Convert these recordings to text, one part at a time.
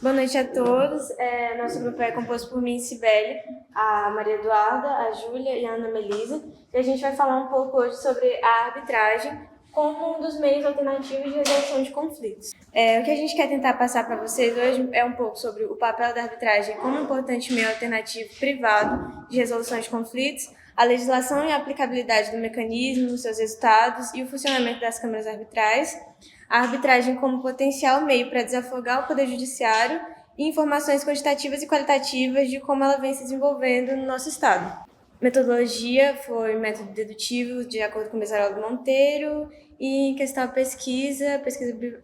Boa noite a todos. Nosso grupo é composto por mim, Cibele, a Maria Eduarda, a Júlia e a Ana Melisa. E a gente vai falar um pouco hoje sobre a arbitragem como um dos meios alternativos de resolução de conflitos. O que a gente quer tentar passar para vocês hoje é um pouco sobre o papel da arbitragem como um importante meio alternativo privado de resolução de conflitos, a legislação e a aplicabilidade do mecanismo, seus resultados e o funcionamento das câmaras arbitrais, a arbitragem como potencial meio para desafogar o Poder Judiciário e informações quantitativas e qualitativas de como ela vem se desenvolvendo no nosso Estado. Metodologia foi método dedutivo, de acordo com o Bezerra Monteiro, e em questão pesquisa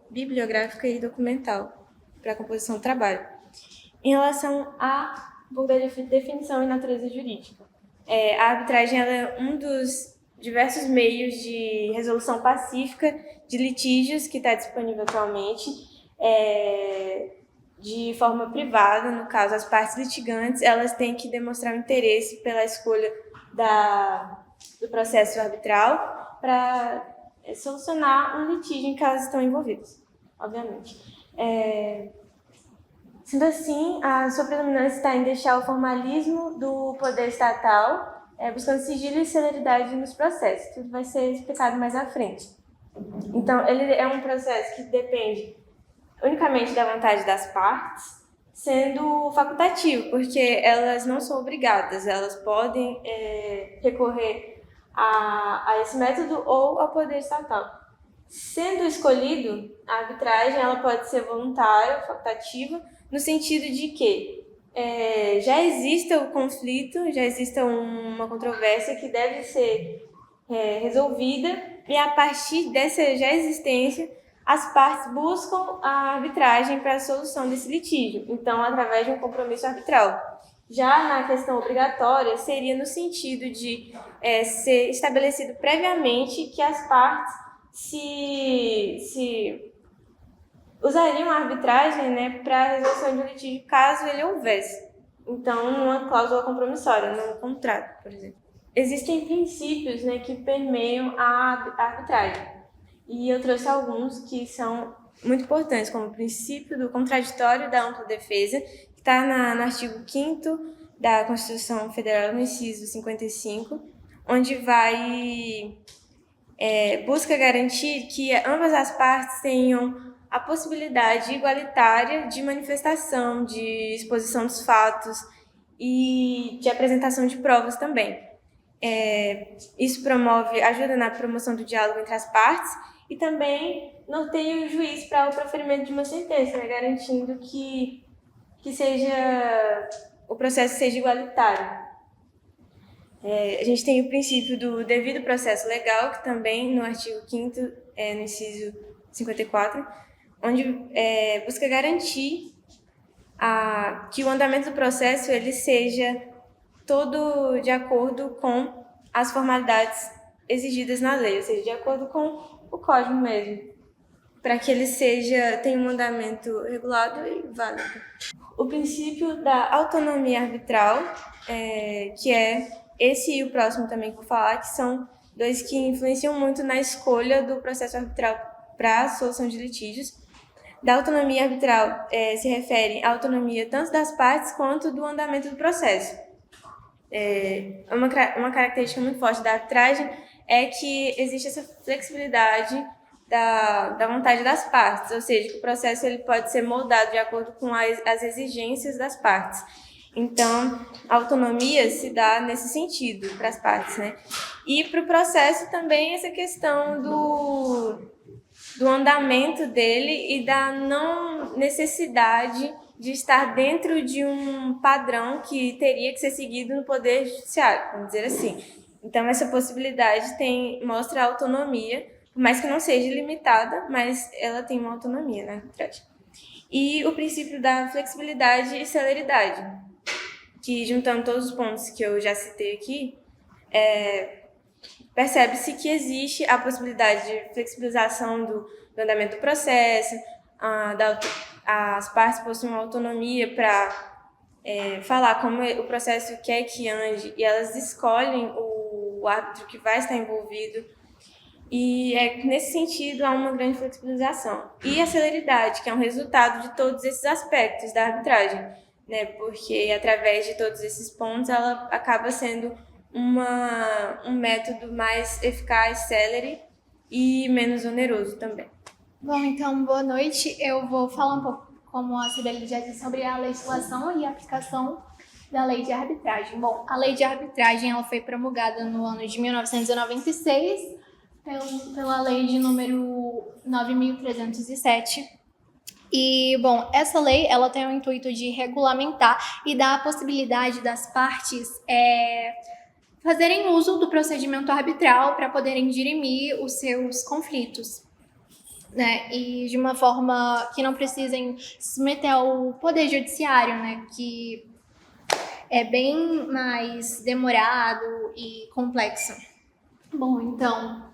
bibliográfica e documental, para a composição do trabalho. Em relação à definição e natureza jurídica, a arbitragem ela é um dos diversos meios de resolução pacífica de litígios que está disponível atualmente, de forma privada. No caso, as partes litigantes elas têm que demonstrar um interesse pela escolha do processo arbitral para solucionar um litígio em que elas estão envolvidas, obviamente. Sendo assim, a sua predominância está em deixar o formalismo do poder estatal, buscando sigilo e celeridade nos processos. Tudo vai ser explicado mais à frente. Então, ele é um processo que depende unicamente da vontade das partes, sendo facultativo, porque elas não são obrigadas, elas podem recorrer a esse método ou ao poder estatal. Sendo escolhido, a arbitragem ela pode ser voluntária ou facultativa, no sentido de que já exista o conflito, já exista uma controvérsia que deve ser resolvida, e a partir dessa já existência, as partes buscam a arbitragem para a solução desse litígio, então através de um compromisso arbitral. Já na questão obrigatória, seria no sentido de ser estabelecido previamente que as partes se usariam a arbitragem, né, para a resolução de um litígio, caso ele houvesse. Então, numa cláusula compromissória, num contrato, por exemplo. Existem princípios, né, que permeiam a arbitragem. E eu trouxe alguns que são muito importantes, como o princípio do contraditório e da ampla defesa, que está no artigo 5º da Constituição Federal, no inciso 55, onde busca garantir que ambas as partes tenham a possibilidade igualitária de manifestação, de exposição dos fatos e de apresentação de provas também. Isso ajuda na promoção do diálogo entre as partes e também norteia o juiz para o proferimento de uma sentença, né, garantindo que o processo seja igualitário. A gente tem o princípio do devido processo legal, que também no artigo 5º, no inciso 54, onde busca garantir que o andamento do processo ele seja todo de acordo com as formalidades exigidas na lei, ou seja, de acordo com o código mesmo, para que ele tenha um andamento regulado e válido. O princípio da autonomia arbitral, que esse e o próximo também que vou falar, que são dois que influenciam muito na escolha do processo arbitral para a solução de litígios. Da autonomia arbitral se refere à autonomia tanto das partes quanto do andamento do processo. Uma característica muito forte da arbitragem é que existe essa flexibilidade da vontade das partes, ou seja, que o processo ele pode ser moldado de acordo com as exigências das partes. Então, a autonomia se dá nesse sentido para as partes, né? E para o processo também essa questão do andamento dele e da não necessidade de estar dentro de um padrão que teria que ser seguido no Poder Judiciário, vamos dizer assim. Então, essa possibilidade mostra a autonomia, por mais que não seja limitada, mas ela tem uma autonomia na arbitragem. E o princípio da flexibilidade e celeridade, que juntando todos os pontos que eu já citei aqui, percebe-se que existe a possibilidade de flexibilização do andamento do processo, as partes possuem uma autonomia para falar como o processo quer que ande, e elas escolhem o árbitro que vai estar envolvido. E nesse sentido há uma grande flexibilização. E a celeridade, que é um resultado de todos esses aspectos da arbitragem, né? Porque através de todos esses pontos ela acaba sendo um método mais eficaz, célere e menos oneroso também. Bom, então, boa noite. Eu vou falar um pouco, como a Cibele já disse, sobre a legislação e a aplicação da lei de arbitragem. Bom, a lei de arbitragem ela foi promulgada no ano de 1996 pela lei de número 9.307. E, bom, essa lei ela tem o intuito de regulamentar e dar a possibilidade das partes fazerem uso do procedimento arbitral para poderem dirimir os seus conflitos, né? E de uma forma que não precisem se submeter ao poder judiciário, né? Que é bem mais demorado e complexo. Bom, então,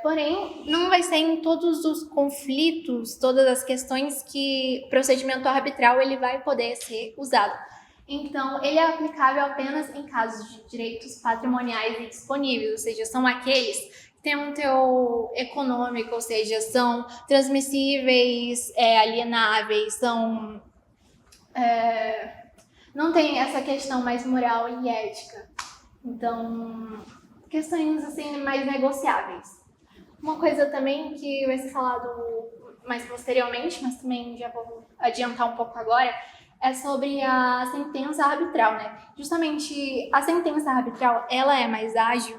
porém, não vai ser em todos os conflitos, todas as questões que o procedimento arbitral ele vai poder ser usado. Então, ele é aplicável apenas em casos de direitos patrimoniais indisponíveis, ou seja, são aqueles que têm um teor econômico, ou seja, são transmissíveis, alienáveis, são... não tem essa questão mais moral e ética. Então, questões assim mais negociáveis. Uma coisa também que vai ser falado mais posteriormente, mas também já vou adiantar um pouco agora, é sobre a sentença arbitral, né? Justamente a sentença arbitral, ela é mais ágil,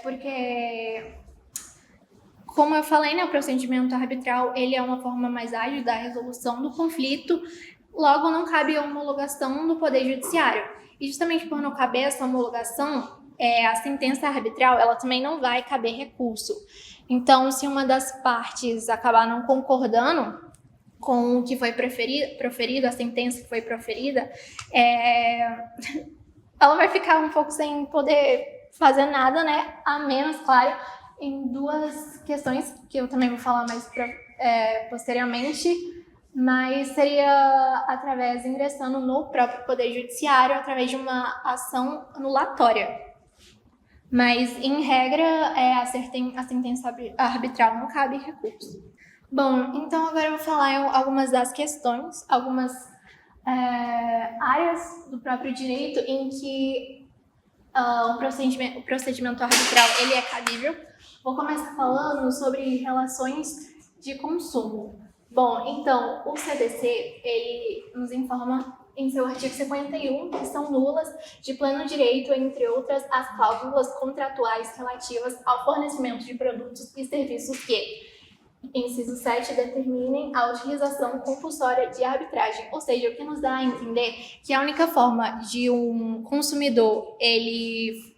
porque, como eu falei, né, o procedimento arbitral, ele é uma forma mais ágil da resolução do conflito, logo não cabe a homologação do Poder Judiciário. E justamente por não caber essa homologação, a sentença arbitral, ela também não vai caber recurso. Então, se uma das partes acabar não concordando com o que foi proferido, a sentença que foi proferida, ela vai ficar um pouco sem poder fazer nada, né? A menos, claro, em duas questões que eu também vou falar mais posteriormente, mas seria ingressando no próprio Poder Judiciário através de uma ação anulatória. Mas, em regra, a sentença arbitral não cabe recurso. Bom, então agora eu vou falar algumas das questões, algumas áreas do próprio direito em que o procedimento arbitral ele é cabível. Vou começar falando sobre relações de consumo. Bom, então, o CDC, ele nos informa em seu artigo 51 que são nulas de pleno direito, entre outras, as cláusulas contratuais relativas ao fornecimento de produtos e serviços que, inciso 7, determinem a utilização compulsória de arbitragem, ou seja, o que nos dá a entender que a única forma de um consumidor ele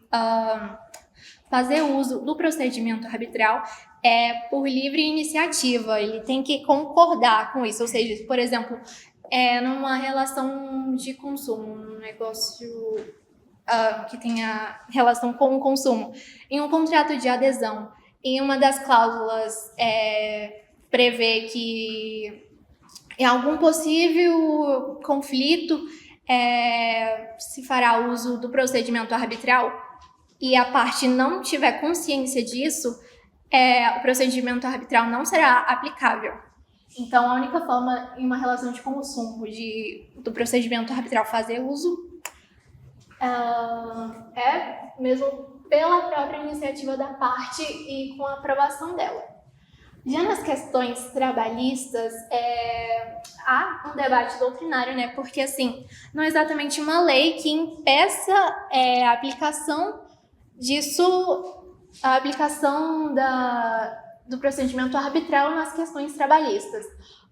fazer uso do procedimento arbitral é por livre iniciativa, ele tem que concordar com isso, ou seja, por exemplo, numa relação de consumo, um negócio que tenha relação com o consumo, em um contrato de adesão, em uma das cláusulas prevê que em algum possível conflito se fará uso do procedimento arbitral e a parte não tiver consciência disso, o procedimento arbitral não será aplicável. Então, a única forma em uma relação de consumo do procedimento arbitral fazer uso é mesmo pela própria iniciativa da parte e com a aprovação dela. Já nas questões trabalhistas, há um debate doutrinário, né? Porque, assim, não é exatamente uma lei que impeça a aplicação disso, a aplicação do procedimento arbitral nas questões trabalhistas.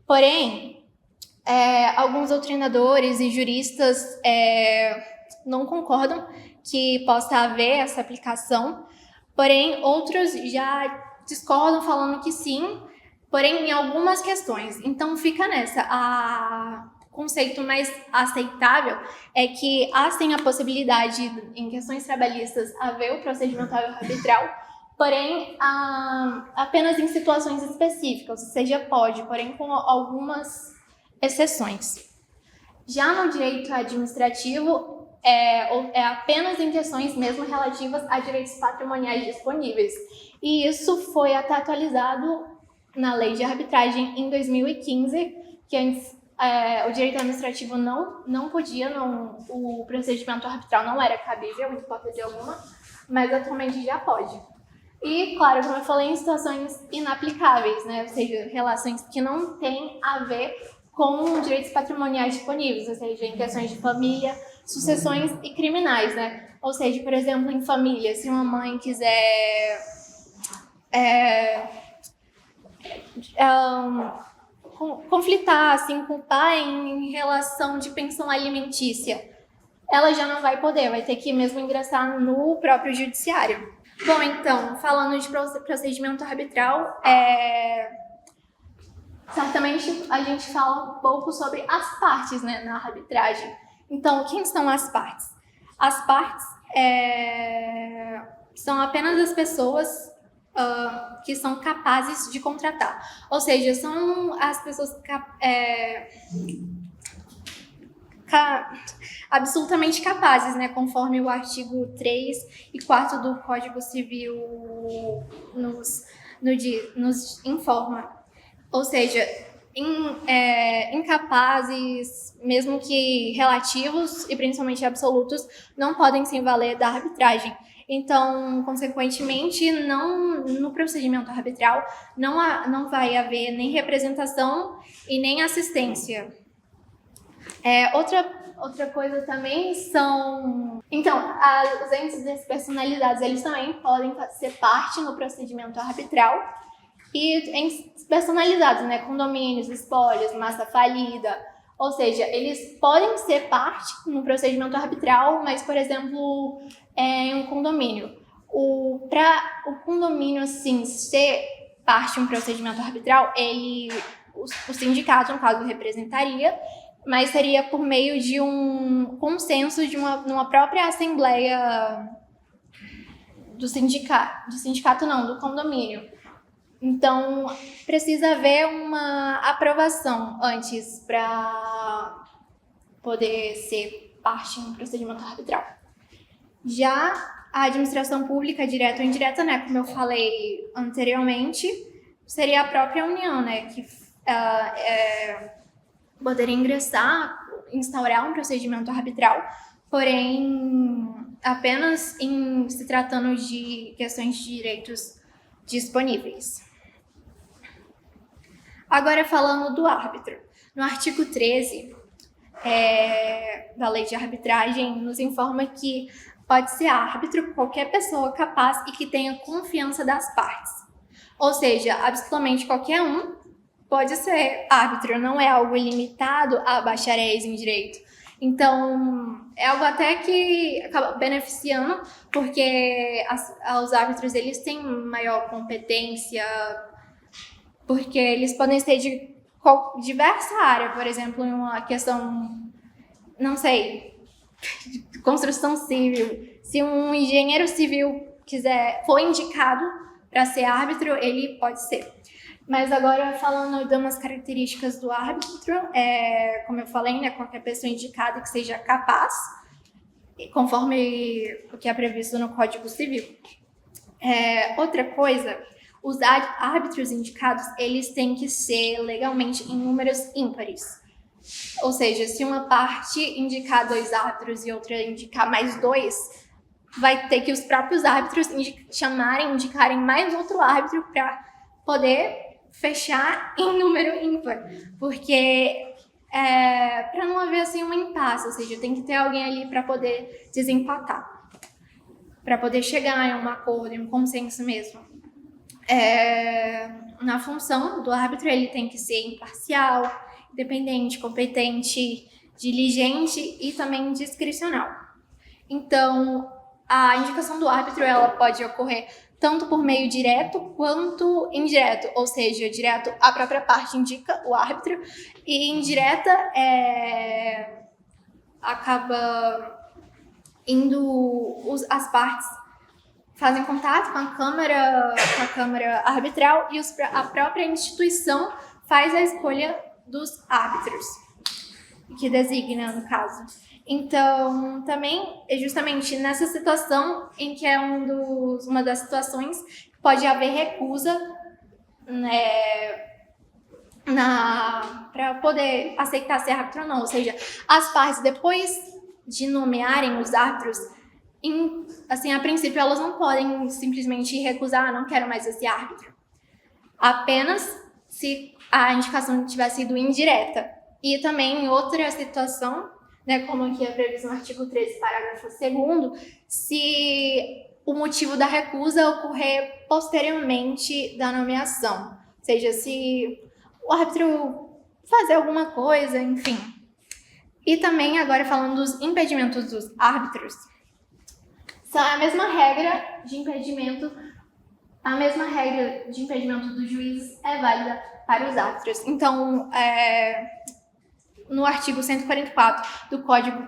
Porém, alguns doutrinadores e juristas não concordam que possa haver essa aplicação, porém, outros já discordam falando que sim, porém, em algumas questões. Então, fica nessa. O conceito mais aceitável é que há sim a possibilidade, em questões trabalhistas, haver o procedimento arbitral, porém, apenas em situações específicas, ou seja, pode, porém com algumas exceções. Já no direito administrativo, é apenas em questões mesmo relativas a direitos patrimoniais disponíveis. E isso foi até atualizado na lei de arbitragem em 2015, que antes o direito administrativo não podia, o procedimento arbitral não era cabível em hipótese alguma, mas atualmente já pode. E, claro, como eu falei, em situações inaplicáveis, né? Ou seja, relações que não têm a ver com direitos patrimoniais disponíveis, ou seja, em questões de família, sucessões e criminais, né? Ou seja, por exemplo, em família, se uma mãe quiser conflitar assim, com o pai em relação de pensão alimentícia, ela já não vai poder, vai ter que mesmo ingressar no próprio judiciário. Bom, então, falando de procedimento arbitral, certamente a gente fala um pouco sobre as partes, né, na arbitragem. Então, quem são as partes? As partes são apenas as pessoas que são capazes de contratar. Ou seja, são as pessoas absolutamente capazes, né, conforme o artigo 3 e 4 do Código Civil nos informa. Ou seja, incapazes, mesmo que relativos e principalmente absolutos, não podem se valer da arbitragem. Então, consequentemente, no procedimento arbitral não vai haver nem representação e nem assistência. Outra coisa também são... Então, os entes despersonalizados, eles também podem ser parte no procedimento arbitral. E entes personalizados, né? Condomínios, espólios, massa falida. Ou seja, eles podem ser parte no procedimento arbitral, mas, por exemplo, em um condomínio. Para o condomínio, assim, ser parte de um procedimento arbitral, o sindicato, no caso, representaria, mas seria por meio de um consenso de numa própria assembleia do sindicato não, do condomínio. Então, precisa haver uma aprovação antes para poder ser parte em um procedimento arbitral. Já a administração pública, direta ou indireta, né, como eu falei anteriormente, seria a própria União, né, que poderia instaurar um procedimento arbitral, porém, apenas em se tratando de questões de direitos disponíveis. Agora, falando do árbitro. No artigo 13 da lei de arbitragem, nos informa que pode ser árbitro qualquer pessoa capaz e que tenha confiança das partes. Ou seja, absolutamente qualquer um pode ser árbitro, não é algo limitado a bacharéis em direito. Então, é algo até que acaba beneficiando, porque os árbitros eles têm maior competência, porque eles podem ser de diversa área, por exemplo, em uma questão, não sei, de construção civil. Se um engenheiro civil for indicado para ser árbitro, ele pode ser. Mas agora, falando de umas características do árbitro, como eu falei, né, qualquer pessoa indicada que seja capaz, conforme o que é previsto no Código Civil. Outra coisa, os árbitros indicados, eles têm que ser legalmente em números ímpares. Ou seja, se uma parte indicar 2 árbitros e outra indicar mais 2, vai ter que os próprios árbitros indicarem mais outro árbitro para poder fechar em número ímpar. Porque para não haver assim um impasse, ou seja, tem que ter alguém ali para poder desempatar, para poder chegar em um acordo, em um consenso mesmo. Na função do árbitro, ele tem que ser imparcial, independente, competente, diligente e também discricional. Então, a indicação do árbitro ela pode ocorrer tanto por meio direto quanto indireto, ou seja, direto a própria parte indica o árbitro e indireta acaba indo as partes fazem contato com a câmara arbitral e a própria instituição faz a escolha dos árbitros. que designa, no caso. Então, também é justamente nessa situação em que é uma das situações que pode haver recusa, né, para poder aceitar ser árbitro ou não. Ou seja, as partes, depois de nomearem os árbitros, assim, a princípio elas não podem simplesmente recusar, não quero mais esse árbitro. Apenas se a indicação tiver sido indireta. E também em outra situação, né, como aqui é previsto no artigo 13, parágrafo 2º, se o motivo da recusa ocorrer posteriormente da nomeação. Ou seja, se o árbitro fazer alguma coisa, enfim. E também, agora falando dos impedimentos dos árbitros, são a mesma regra de impedimento dos juízes é válida para os árbitros. Então, no artigo 144 do Código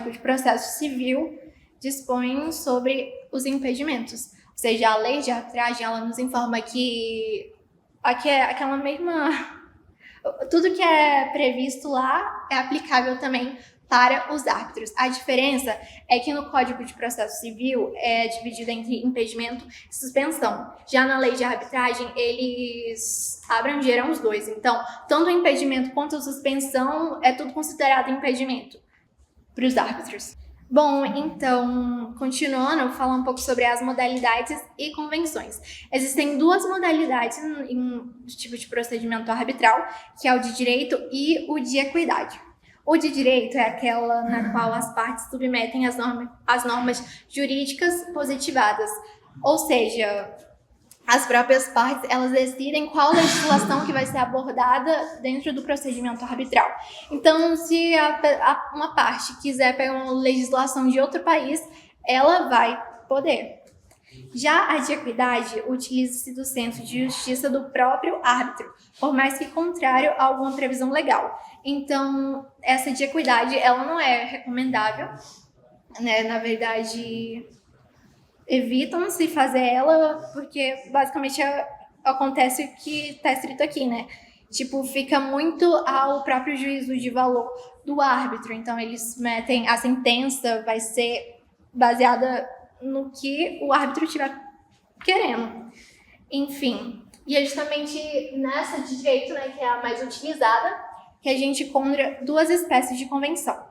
de Processo Civil, dispõe sobre os impedimentos. Ou seja, a lei de arbitragem, ela nos informa que aquela mesma... Tudo que é previsto lá é aplicável também para os árbitros. A diferença é que no Código de Processo Civil é dividido entre impedimento e suspensão. Já na lei de arbitragem, eles abrangeram os dois. Então, tanto o impedimento quanto a suspensão é tudo considerado impedimento para os árbitros. Bom, então, continuando, eu vou falar um pouco sobre as modalidades e convenções. Existem duas modalidades de tipo de procedimento arbitral, que é o de direito e o de equidade. O de direito é aquela na qual as partes submetem as normas jurídicas positivadas, ou seja, as próprias partes, elas decidem qual legislação que vai ser abordada dentro do procedimento arbitral. Então, se uma parte quiser pegar uma legislação de outro país, ela vai poder. Já a de equidade utiliza-se do senso de justiça do próprio árbitro, por mais que contrário a alguma previsão legal. Então, essa de equidade, ela não é recomendável, né? Na verdade, evitam-se fazer ela, porque basicamente acontece o que está escrito aqui, né? Tipo, fica muito ao próprio juízo de valor do árbitro. Então, eles metem a sentença, vai ser baseada no que o árbitro estiver querendo. Enfim, e é justamente nessa de direito, né, que é a mais utilizada, que a gente encontra duas espécies de convenção.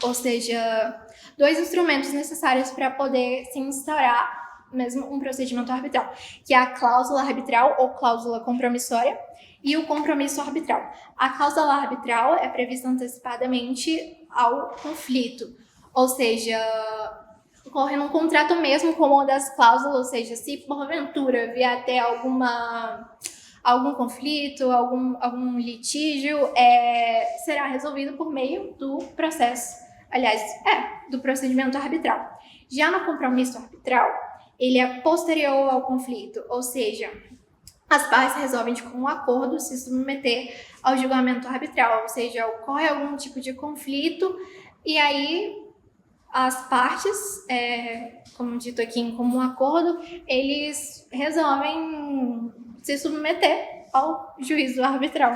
Ou seja, dois instrumentos necessários para poder se instaurar mesmo um procedimento arbitral, que é a cláusula arbitral ou cláusula compromissória e o compromisso arbitral. A cláusula arbitral é prevista antecipadamente ao conflito, ou seja, ocorrendo um contrato mesmo com uma das cláusulas, ou seja, se porventura vier até algum conflito, algum litígio, será resolvido por meio do processo, do procedimento arbitral. Já no compromisso arbitral, ele é posterior ao conflito, ou seja, as partes resolvem de comum acordo se submeter ao julgamento arbitral, ou seja, ocorre algum tipo de conflito e aí as partes, como dito aqui em comum acordo, eles resolvem se submeter ao juízo arbitral.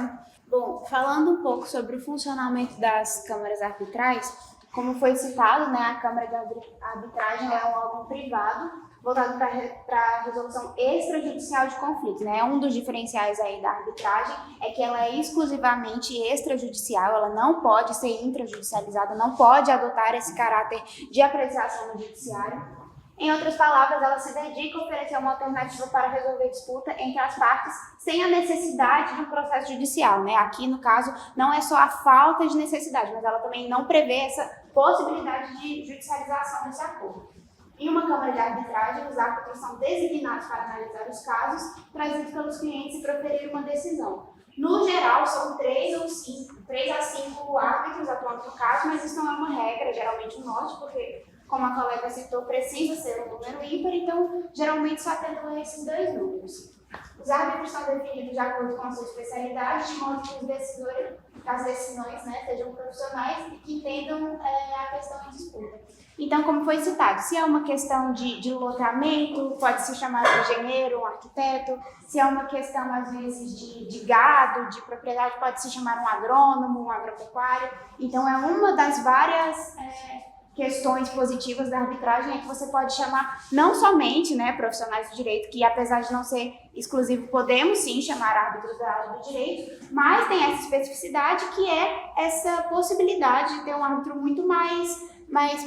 Bom, falando um pouco sobre o funcionamento das câmaras arbitrais, como foi citado, né, a Câmara de Arbitragem é um órgão privado voltado para a resolução extrajudicial de conflitos, né? Um dos diferenciais aí da arbitragem é que ela é exclusivamente extrajudicial, ela não pode ser intrajudicializada, não pode adotar esse caráter de apreciação no judiciário. Em outras palavras, ela se dedica a oferecer uma alternativa para resolver disputa entre as partes sem a necessidade de um processo judicial, né? Aqui, no caso, não é só a falta de necessidade, mas ela também não prevê essa possibilidade de judicialização desse acordo. Em uma câmara de arbitragem, os árbitros são designados para analisar os casos trazidos pelos clientes e proferir uma decisão. No geral, são 3 a 5 árbitros atuando no caso, mas isso não é uma regra, geralmente um norte, porque, como a colega citou, precisa ser um número ímpar, então geralmente só atentam a esses 2 números. Os árbitros são definidos de acordo com a sua especialidade, de modo que os decisores que as decisões, né, sejam profissionais e que entendam a questão em disputa. Então, como foi citado, se é uma questão de loteamento, pode se chamar um engenheiro, um arquiteto. Se é uma questão, às vezes, de gado, de propriedade, pode se chamar um agrônomo, um agropecuário. Então, é uma das várias questões positivas da arbitragem, é que você pode chamar não somente, né, profissionais do direito, que apesar de não ser exclusivo, podemos sim chamar árbitros da área do direito, mas tem essa especificidade que é essa possibilidade de ter um árbitro muito mais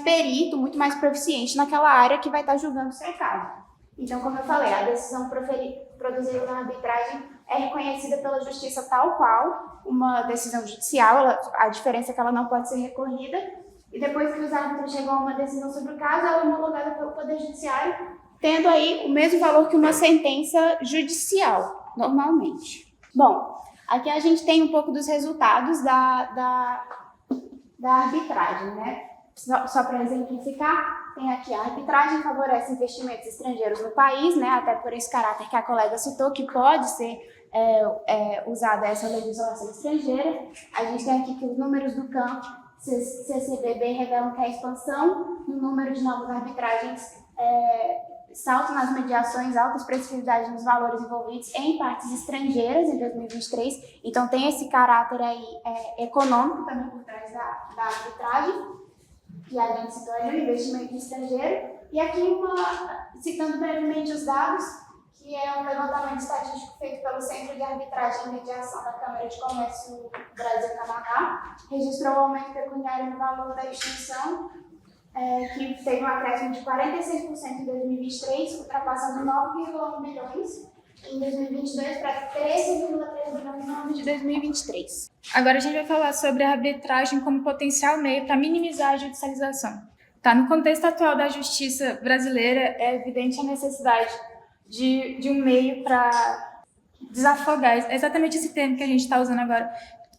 perito, muito mais proficiente naquela área que vai estar julgando o seu caso. Então, como eu falei, a decisão produzida na arbitragem é reconhecida pela justiça tal qual uma decisão judicial, a diferença é que ela não pode ser recorrida, e depois que os árbitros chegam a uma decisão sobre o caso, ela é homologada pelo Poder Judiciário, tendo aí o mesmo valor que uma sentença judicial, normalmente. Bom, aqui a gente tem um pouco dos resultados da arbitragem, né? Só para exemplificar, tem aqui a arbitragem favorece investimentos estrangeiros no país, né? Até por esse caráter que a colega citou, que pode ser usada essa legislação estrangeira. A gente tem aqui que os números do campo CCBB revelam que a expansão no número de novas arbitragens, salto nas mediações, alta expressividade nos valores envolvidos em partes estrangeiras em 2023. Então tem esse caráter aí econômico também por trás da arbitragem, que a gente citou ali, o investimento estrangeiro. E aqui, citando brevemente os dados, que é um levantamento estatístico feito pelo Centro de Arbitragem e Mediação da Câmara de Comércio Brasil-Canadá, registrou um aumento pecuniário no valor da extinção, que teve um acréscimo de 46% em 2023, ultrapassando 9,1 bilhões em 2022 para 13,3 bilhões no ano de 2023. Agora a gente vai falar sobre a arbitragem como potencial meio para minimizar a judicialização. No contexto atual da justiça brasileira, é evidente a necessidade de um meio para desafogar. É exatamente esse termo que a gente está usando agora.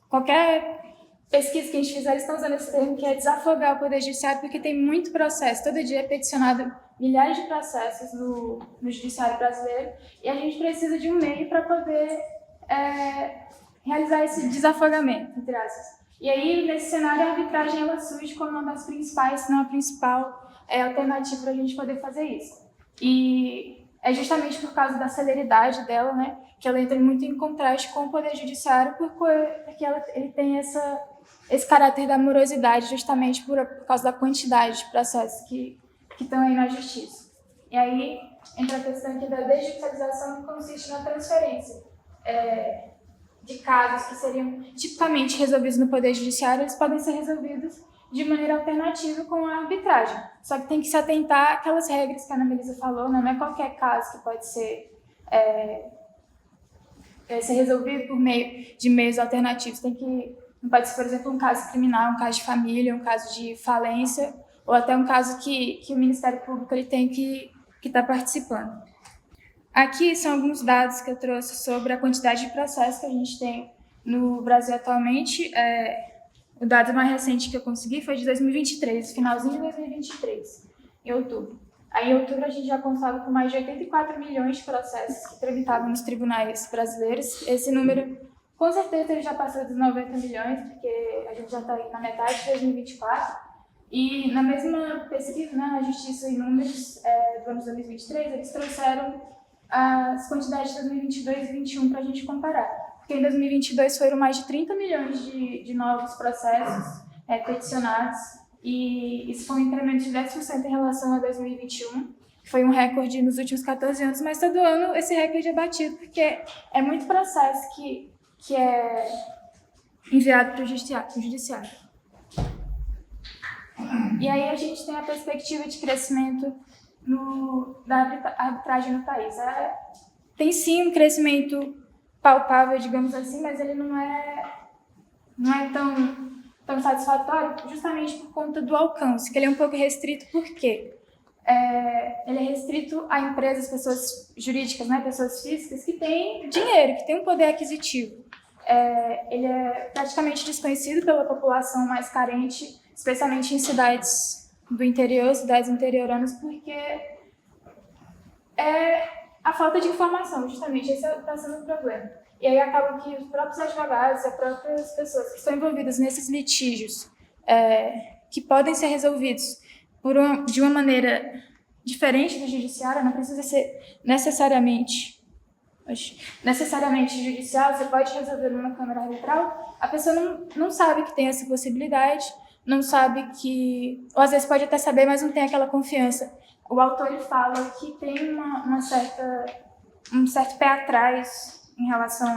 Qualquer pesquisa que a gente fizer, eles estão usando esse termo, que é desafogar o Poder Judiciário, porque tem muito processo. Todo dia é peticionado milhares de processos no Judiciário brasileiro, e a gente precisa de um meio para poder realizar esse desafogamento, entre aspas. E aí, nesse cenário, a arbitragem ela surge como uma das principais, se não a principal alternativa para a gente poder fazer isso. E é justamente por causa da celeridade dela, né, que ela entra muito em contraste com o Poder Judiciário, porque ele tem esse caráter da morosidade, justamente por causa da quantidade de processos que estão aí na Justiça. E aí entra a questão aqui da desjudicialização, que consiste na transferência de casos que seriam tipicamente resolvidos no Poder Judiciário, eles podem ser resolvidos de maneira alternativa com a arbitragem. Só que tem que se atentar àquelas regras que a Ana Melisa falou, não é qualquer caso que pode ser resolvido por meio de meios alternativos. Não pode ser, por exemplo, um caso criminal, um caso de família, um caso de falência, ou até um caso que o Ministério Público ele tem que estar participando. Aqui são alguns dados que eu trouxe sobre a quantidade de processos que a gente tem no Brasil atualmente. O dado mais recente que eu consegui foi de 2023, finalzinho de 2023, em outubro. Aí, em outubro, a gente já contava com mais de 84 milhões de processos que tramitavam nos tribunais brasileiros. Esse número, com certeza, ele já passou dos 90 milhões, porque a gente já está aí na metade de 2024. E na mesma pesquisa, né, na Justiça e Números do ano de 2023, eles trouxeram as quantidades de 2022 e 2021 para a gente comparar. Porque em 2022 foram mais de 30 milhões de novos processos peticionados, e isso foi um incremento de 10% em relação a 2021, que foi um recorde nos últimos 14 anos, mas todo ano esse recorde é batido, porque é muito processo que é enviado para o judiciário. E aí a gente tem a perspectiva de crescimento da arbitragem no país. Tem sim um crescimento palpável, digamos assim, mas ele não é tão satisfatório, justamente por conta do alcance, que ele é um pouco restrito. Por quê? Ele é restrito a empresas, pessoas jurídicas, né, pessoas físicas que têm dinheiro, que têm um poder aquisitivo. Ele é praticamente desconhecido pela população mais carente, especialmente em cidades do interior, cidades interioranas, porque a falta de informação, justamente, esse está sendo o problema. E aí acaba que os próprios advogados, as próprias pessoas que estão envolvidas nesses litígios, que podem ser resolvidos de uma maneira diferente do judiciário, não precisa ser necessariamente judicial, você pode resolver numa câmara arbitral, a pessoa não sabe que tem essa possibilidade, não sabe que, ou às vezes pode até saber, mas não tem aquela confiança. O autor ele fala que tem um certo pé atrás em relação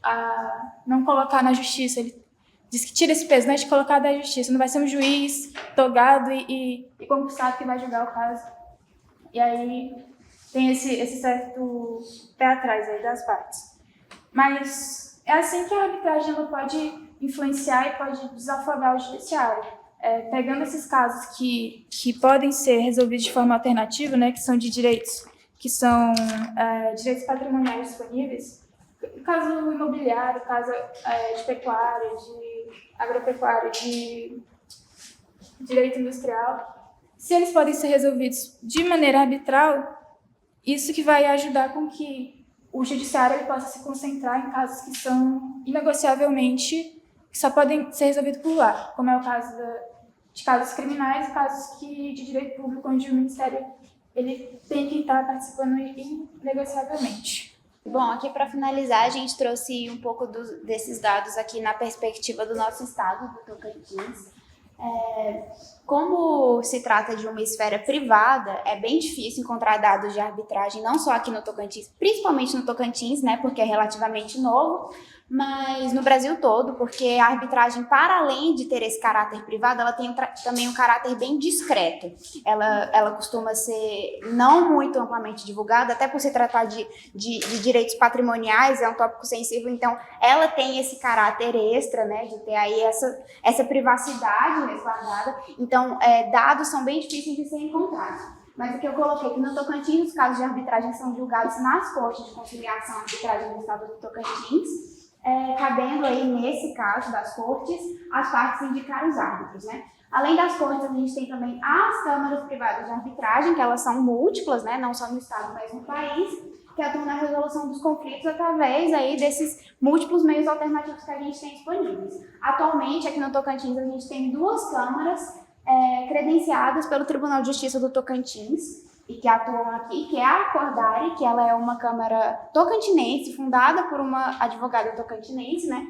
a não colocar na justiça. Ele diz que tira esse peso, né, de colocar da justiça. Não vai ser um juiz togado e concursado que vai julgar o caso. E aí tem esse certo pé atrás aí das partes. Mas é assim que a arbitragem ela pode influenciar e pode desafogar o judiciário. Pegando esses casos que podem ser resolvidos de forma alternativa, né, que são de direitos patrimoniais disponíveis, caso imobiliário, caso de pecuária, de agropecuária, de direito industrial, se eles podem ser resolvidos de maneira arbitral, isso que vai ajudar com que o judiciário ele possa se concentrar em casos que são inegociavelmente, que só podem ser resolvidos por lá, como é o caso de casos criminais e casos de direito público, onde o Ministério ele tem que estar participando inegociavelmente. Bom, aqui para finalizar, a gente trouxe um pouco desses dados aqui na perspectiva do nosso estado, do Tocantins. Como se trata de uma esfera privada, é bem difícil encontrar dados de arbitragem, não só aqui no Tocantins, principalmente no Tocantins, né, porque é relativamente novo, mas no Brasil todo, porque a arbitragem, para além de ter esse caráter privado, ela tem também um caráter bem discreto. Ela costuma ser não muito amplamente divulgada, até por se tratar de direitos patrimoniais, é um tópico sensível, então ela tem esse caráter extra, né, de ter aí essa privacidade resguardada. Então, dados são bem difíceis de ser encontrados. Mas o que eu coloquei aqui no Tocantins, os casos de arbitragem são julgados nas cortes de conciliação e arbitragem do estado do Tocantins, cabendo aí, nesse caso das cortes, as partes indicar os árbitros, né? Além das cortes, a gente tem também as câmaras privadas de arbitragem, que elas são múltiplas, né? Não só no estado, mas no país, que atuam na resolução dos conflitos através aí desses múltiplos meios alternativos que a gente tem disponíveis. Atualmente, aqui no Tocantins, a gente tem 2 câmaras credenciadas pelo Tribunal de Justiça do Tocantins, e que atuam aqui, que é a Acordare, que ela é uma câmara tocantinense, fundada por uma advogada tocantinense, né?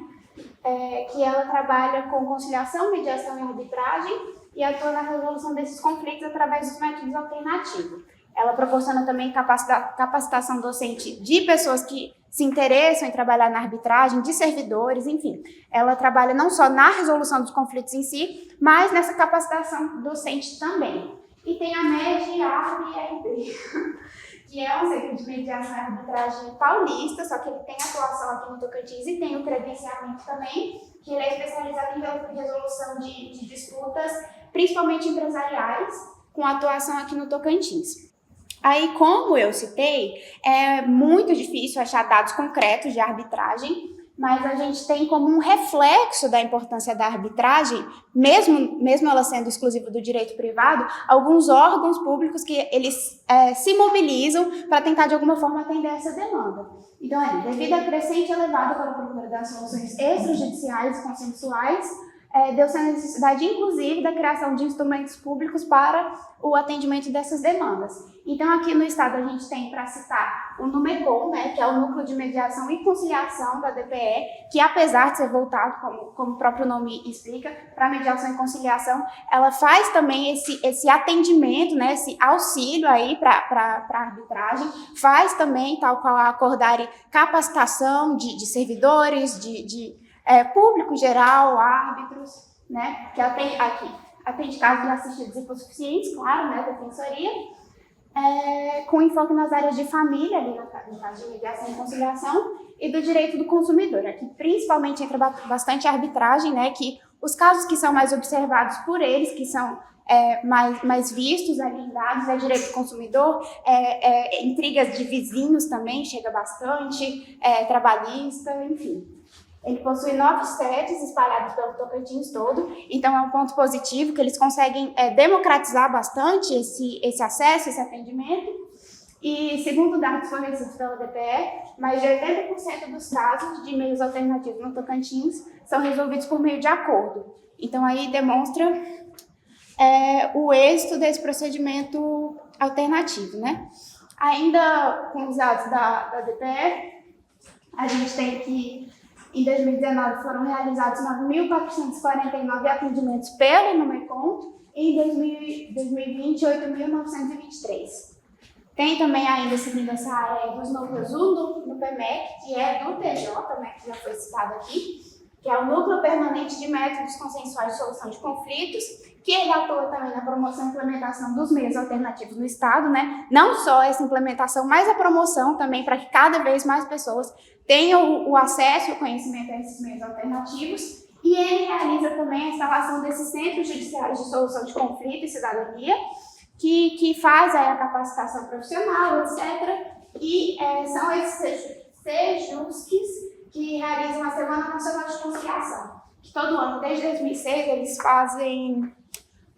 Que ela trabalha com conciliação, mediação e arbitragem e atua na resolução desses conflitos através dos métodos alternativos. Ela proporciona também capacitação docente de pessoas que se interessam em trabalhar na arbitragem, de servidores, enfim. Ela trabalha não só na resolução dos conflitos em si, mas nessa capacitação docente também. E tem a MED-ARB, que é um centro de mediação e arbitragem paulista, só que ele tem atuação aqui no Tocantins e tem o credenciamento também, que ele é especializado em resolução de disputas, principalmente empresariais, com atuação aqui no Tocantins. Aí, como eu citei, é muito difícil achar dados concretos de arbitragem, mas a gente tem como um reflexo da importância da arbitragem, mesmo ela sendo exclusiva do direito privado, alguns órgãos públicos que eles se mobilizam para tentar de alguma forma atender essa demanda. Então, devido à crescente elevada pela procura das soluções extrajudiciais e consensuais, deu-se a necessidade, inclusive, da criação de instrumentos públicos para o atendimento dessas demandas. Então, aqui no estado, a gente tem, para citar, o NUMECOM, né, que é o Núcleo de Mediação e Conciliação da DPE, que, apesar de ser voltado, como o próprio nome explica, para mediação e conciliação, ela faz também esse atendimento, né, esse auxílio aí para arbitragem, faz também, tal qual a Acordare, capacitação de servidores, de público geral, árbitros, né, que atende casos assistidos hipossuficientes, claro, né, defensoria, com enfoque nas áreas de família, ali no caso de mediação e conciliação, e do direito do consumidor. Aqui principalmente entra bastante arbitragem, né, que os casos que são mais observados por eles, que são mais vistos ali em dados, direito do consumidor, intrigas de vizinhos também chega bastante, trabalhista, enfim. Ele possui 9 sedes espalhados pelo Tocantins todo, então é um ponto positivo que eles conseguem democratizar bastante esse acesso, esse atendimento. E, segundo dados fornecidos pela DPE, mais de 80% dos casos de meios alternativos no Tocantins são resolvidos por meio de acordo. Então, aí demonstra o êxito desse procedimento alternativo, né? Ainda com os dados da DPE, a gente tem que, em 2019, foram realizados 9.449 atendimentos pelo Numecom e em 2020, 8.923. Tem também ainda, seguindo essa área dos núcleos, o NUPEMEC, que é do TJ, né, que já foi citado aqui, que é o Núcleo Permanente de Métodos Consensuais de Solução de Conflitos, que ele atua também na promoção e implementação dos meios alternativos no Estado, né? Não só essa implementação, mas a promoção também para que cada vez mais pessoas tenham o acesso e o conhecimento a esses meios alternativos. E ele realiza também a instalação desses centros judiciários de solução de conflito e cidadania, que faz aí a capacitação profissional, etc. E são esses SEJUSCs que realizam a Semana Nacional de Conciliação, que todo ano, desde 2006, eles fazem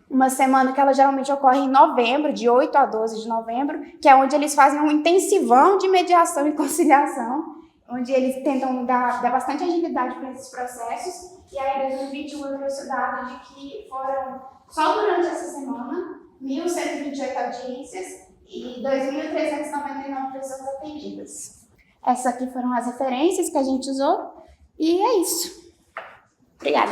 uma semana que ela geralmente ocorre em novembro, de 8 a 12 de novembro, que é onde eles fazem um intensivão de mediação e conciliação, onde eles tentam dar bastante agilidade para esses processos. E aí, em 2021, eu trouxe o dado de que foram, só durante essa semana, 1.128 audiências e 2.399 pessoas atendidas. Essas aqui foram as referências que a gente usou e é isso. Obrigada.